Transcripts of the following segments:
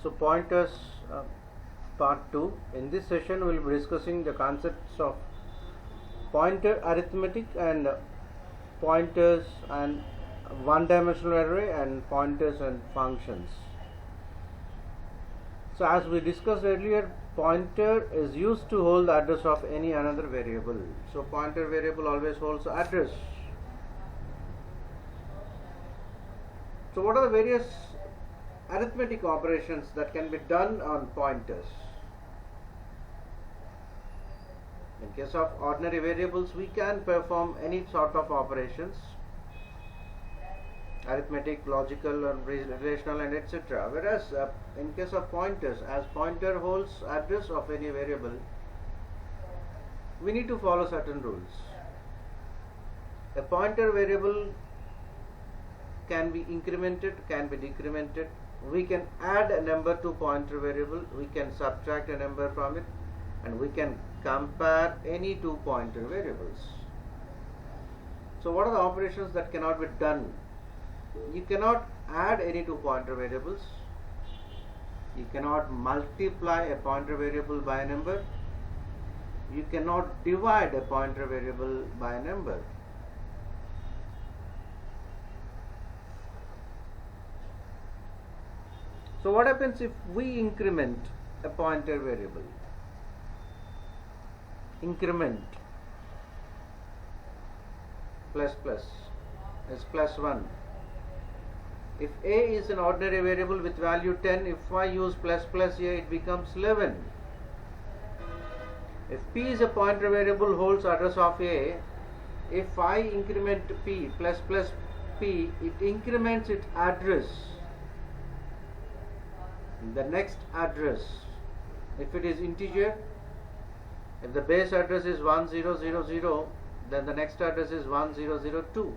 So pointers part 2. In this session we will be discussing the concepts of pointer arithmetic and pointers and one-dimensional array and pointers and functions. So as we discussed earlier, pointer is used to hold the address of any another variable. So pointer variable always holds the address. So what are the various arithmetic operations that can be done on pointers? In case of ordinary variables, we can perform any sort of operations, arithmetic, logical, or relational, and etc. Whereas in case of pointers, as pointer holds address of any variable, we need to follow certain rules. A pointer variable can be incremented, can be decremented. We can add a number to pointer variable, we can subtract a number from it, and we can compare any two pointer variables. So what are the operations that cannot be done? You cannot add any two pointer variables. You cannot multiply a pointer variable by a number. You cannot divide a pointer variable by a number. So what happens if we increment a pointer variable? Increment plus plus is plus 1. If a is an ordinary variable with value 10, if I use plus plus here, it becomes 11. If p is a pointer variable holds address of a, if I increment p plus plus p, it increments its address. The next address, if it is integer, if the base address is 1000, then the next address is 1002.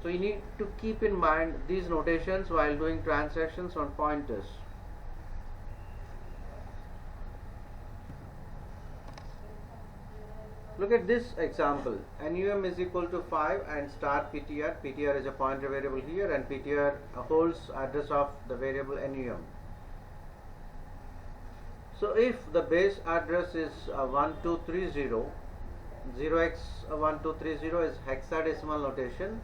So you need to keep in mind these notations while doing transactions on pointers. Look at this example. NUM is equal to 5 and star PTR. PTR is a pointer variable here, and PTR holds address of the variable NUM. So if the base address is 1230, 0x1230 is hexadecimal notation.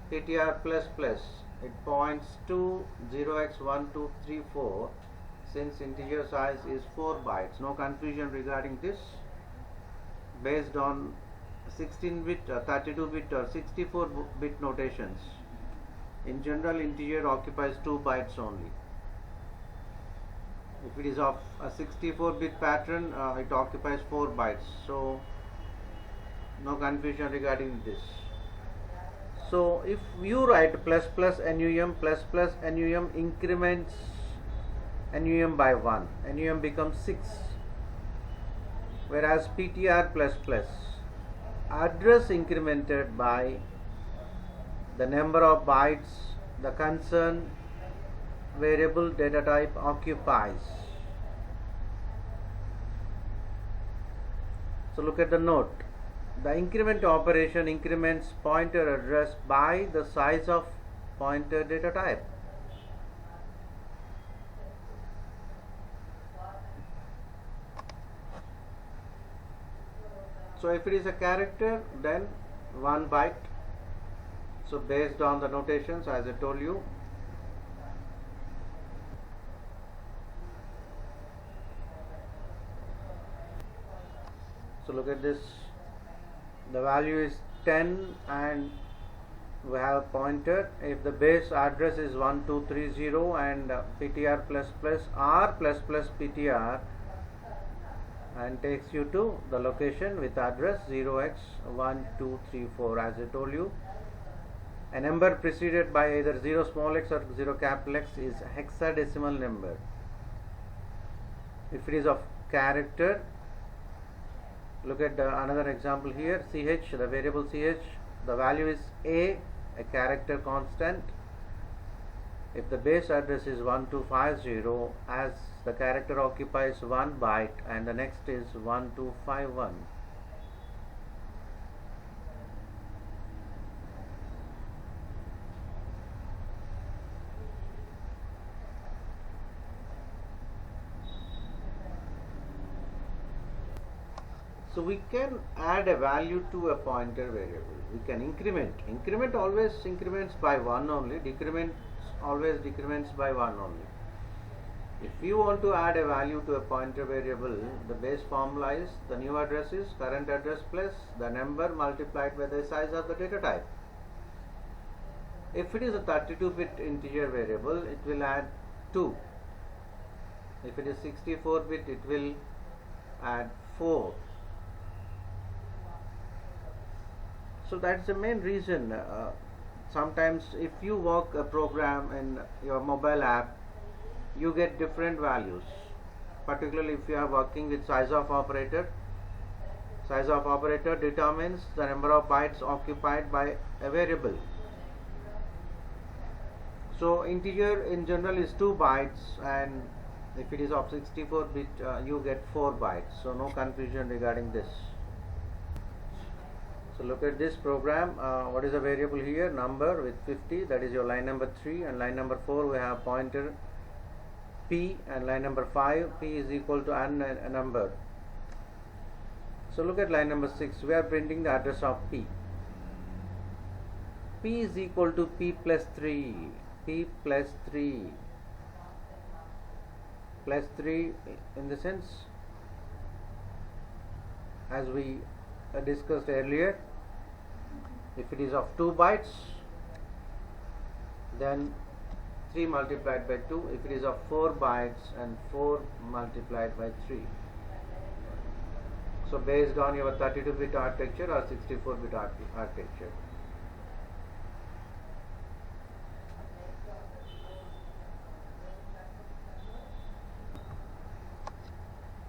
PTR plus plus, it points to 0x1234 since integer size is 4 bytes. No confusion regarding this. Based on 16-bit, 32-bit or 64-bit notations, in general integer occupies 2 bytes only. If it is of a 64-bit pattern, it occupies 4 bytes. So no confusion regarding this. So if you write plus plus NUM increments NUM by 1, NUM becomes 6. Whereas PTR plus plus, address incremented by the number of bytes the concerned variable data type occupies. So look at the note. The increment operation increments pointer address by the size of pointer data type. So if it is a character, then 1 byte. So based on the notations, as I told you, so look at this. The value is 10 and we have pointer. If the base address is 1230 and PTR plus plus R plus plus PTR, and takes you to the location with address 0x1234. As I told you, a number preceded by either 0 small x or 0 capital X is a hexadecimal number. If it is of character, look at another example here. CH, the variable CH, the value is a character constant. If the base address is 1250, as the character occupies 1 byte and the next is 1251. So we can add a value to a pointer variable. We can increment. Increment always increments by 1 only. Decrement always decrements by 1 only. If you want to add a value to a pointer variable, the base formula is the new address is current address plus the number multiplied by the size of the data type. If it is a 32-bit integer variable, it will add 2. If it is 64-bit, it will add 4. So that's the main reason. Sometimes if you work a program in your mobile app, you get different values, particularly if you are working with size of operator. Size of operator determines the number of bytes occupied by a variable. So integer in general is 2 bytes, and if it is of 64-bit, you get 4 bytes. So no confusion regarding this. So look at this program. What is the variable here? Number with 50, that is your line number 3, and line number 4 we have pointer P, and line number 5 P is equal to a number. So look at line number 6. We are printing the address of P. P is equal to P plus 3. P plus 3. Plus 3 in the sense, as we discussed earlier, if it is of 2 bytes, then 3 multiplied by 2. If it is of 4 bytes, and 4 multiplied by 3. So based on your 32-bit architecture or 64-bit architecture.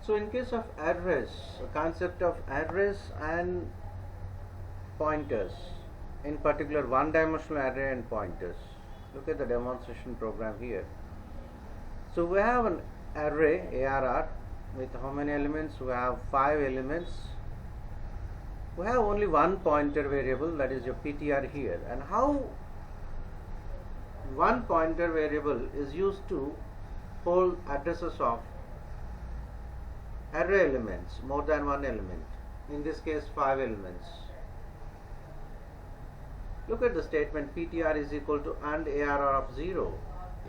So in case of arrays, the concept of arrays and pointers, in particular one-dimensional array and pointers. Look at the demonstration program here. So we have an array ARR with how many elements? We have 5 elements. We have only one pointer variable, that is your PTR here. And how one pointer variable is used to hold addresses of array elements, more than one element, in this case 5 elements. Look at the statement PTR is equal to and ARR of 0.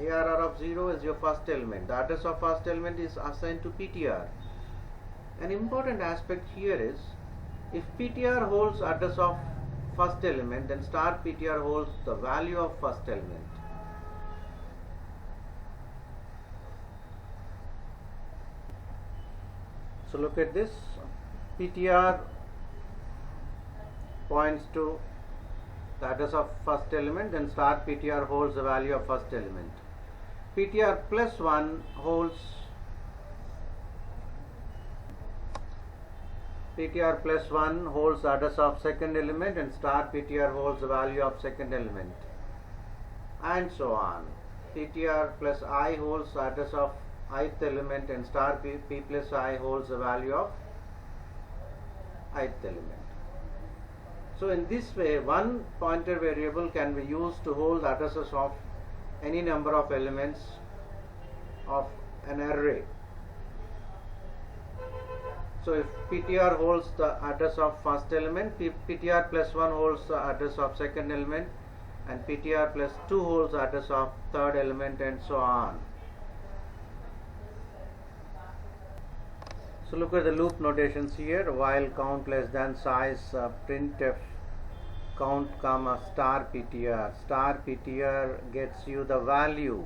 ARR of 0 is your first element. The address of first element is assigned to PTR. An important aspect here is, if PTR holds address of first element, then star PTR holds the value of first element. So look at this. PTR points to the address of first element, then star PTR holds the value of first element. PTR plus 1 holds PTR plus 1 holds the address of second element, and star PTR holds the value of second element, and so on. PTR plus I holds the address of ith element, and star P plus I holds the value of ith element. So in this way, one pointer variable can be used to hold the addresses of any number of elements of an array. So if PTR holds the address of first element, PTR plus 1 holds the address of second element, and PTR plus 2 holds the address of third element, and so on. So look at the loop notations here. While count less than size, printf count comma star PTR. Star PTR gets you the value,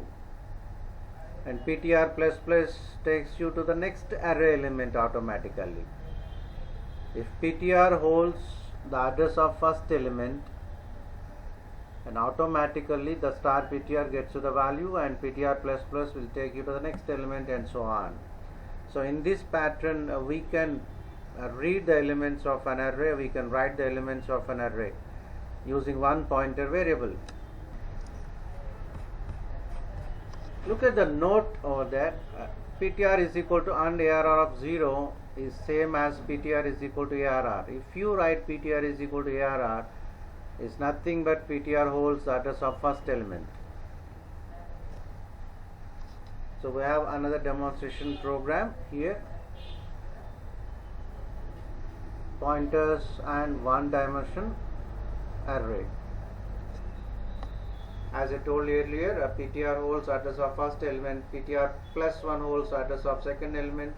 and PTR plus plus takes you to the next array element automatically. If PTR holds the address of first element, and automatically the star PTR gets you the value, and PTR plus plus will take you to the next element, and so on. So in this pattern, we can read the elements of an array, we can write the elements of an array using one pointer variable. Look at the note over there. PTR is equal to and ARR of 0 is same as PTR is equal to ARR. If you write PTR is equal to ARR, is nothing but PTR holds the address of first element. So we have another demonstration program here. pointers and one dimension array. As I told you earlier, a PTR holds address of first element, PTR plus 1 holds address of second element,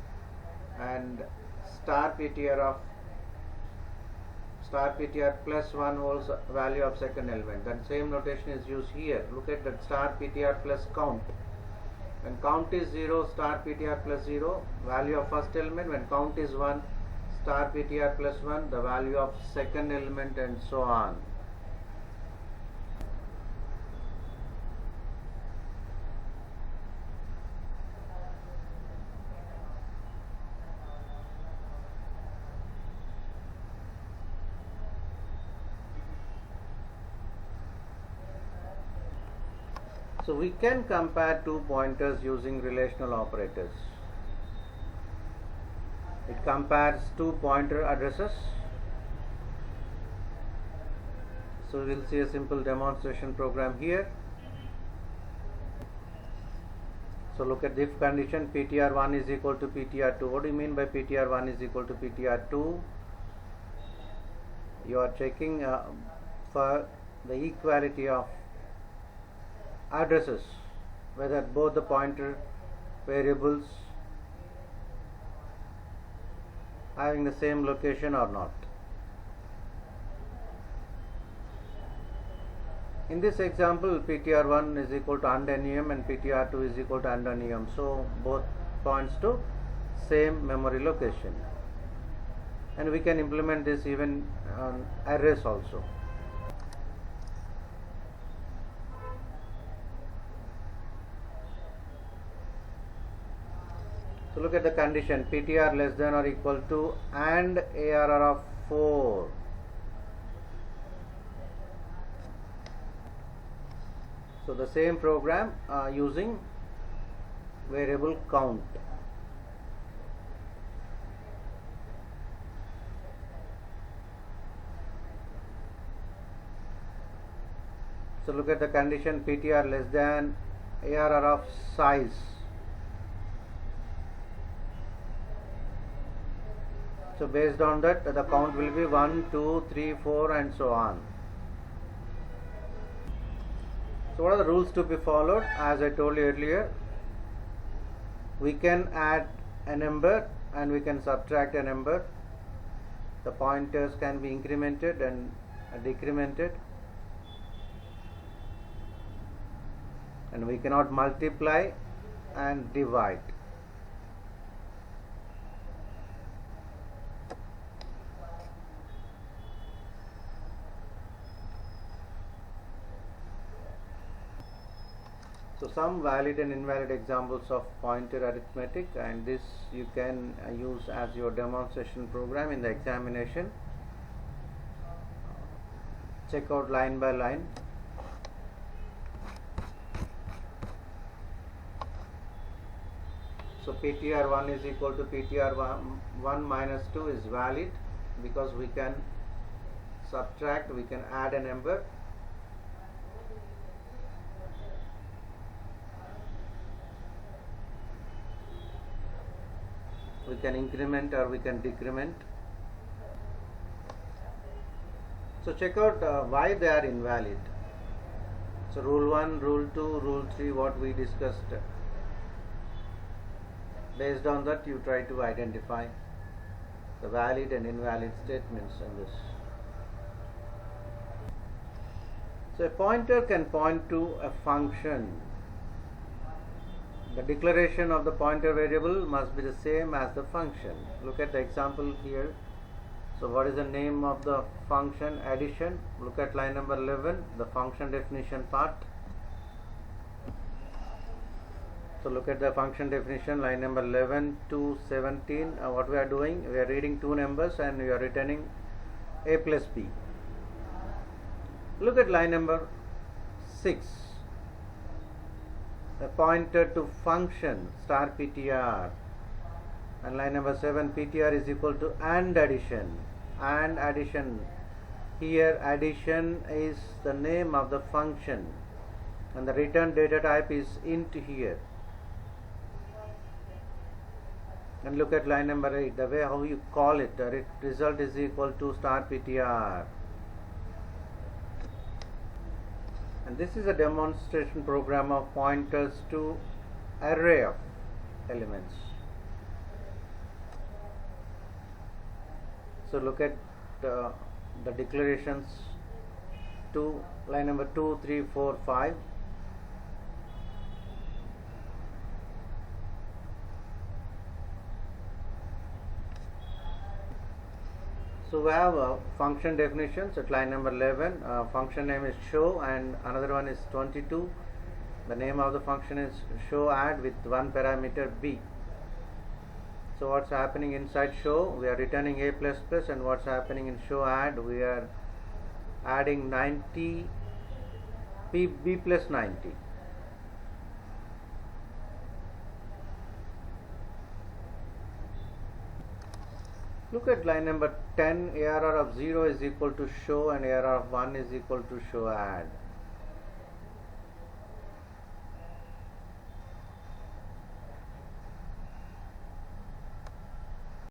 and star PTR plus 1 holds value of second element. That same notation is used here. Look at that, star PTR plus count. When count is 0, star PTR plus 0, value of first element. When count is 1, star PTR plus 1, the value of second element, and so on. So we can compare two pointers using relational operators. It compares two pointer addresses. So we'll see a simple demonstration program here. So look at the if condition, PTR1 is equal to PTR2. What do you mean by PTR1 is equal to PTR2? You are checking for the equality of addresses, whether both the pointer variables having the same location or not. In this example, PTR1 is equal to NUM and PTR2 is equal to NUM, so both points to same memory location, and we can implement this even on arrays also. So look at the condition, PTR less than or equal to and ARR of 4. So the same program using variable count. So look at the condition, PTR less than ARR of size. So based on that, the count will be 1, 2, 3, 4 and so on. So what are the rules to be followed? As I told you earlier, we can add a number and we can subtract a number. The pointers can be incremented and decremented, and we cannot multiply and divide. So some valid and invalid examples of pointer arithmetic, and this you can use as your demonstration program in the examination. Check out line by line. So PTR1 is equal to PTR1 minus 2 is valid because we can subtract, we can add a number. We can increment or we can decrement. So check out why they are invalid. So rule 1, rule 2, rule 3, what we discussed. Based on that, you try to identify the valid and invalid statements in this. So a pointer can point to a function. The declaration of the pointer variable must be the same as the function. Look at the example here. So what is the name of the function? Addition. Look at line number 11, the function definition part. So look at the function definition, line number 11 to 17. What we are doing, we are reading two numbers and we are returning a plus b. Look at line number 6. A pointer to function star PTR, and line number 7, PTR is equal to and addition. And addition, here addition is the name of the function and the return data type is int here. And look at line number 8, the way how you call it, result is equal to star ptr. And this is a demonstration program of pointers to array of elements. So look at the declarations to line number 2, 3, 4, 5. So we have function definitions at line number 11. Function name is show and another one is 22. The name of the function is show add with one parameter b. So what's happening inside show? We are returning a plus plus, and what's happening in show add? We are adding 90 b plus 90. Look at line number 10. ARR of 0 is equal to show and ARR of 1 is equal to show add.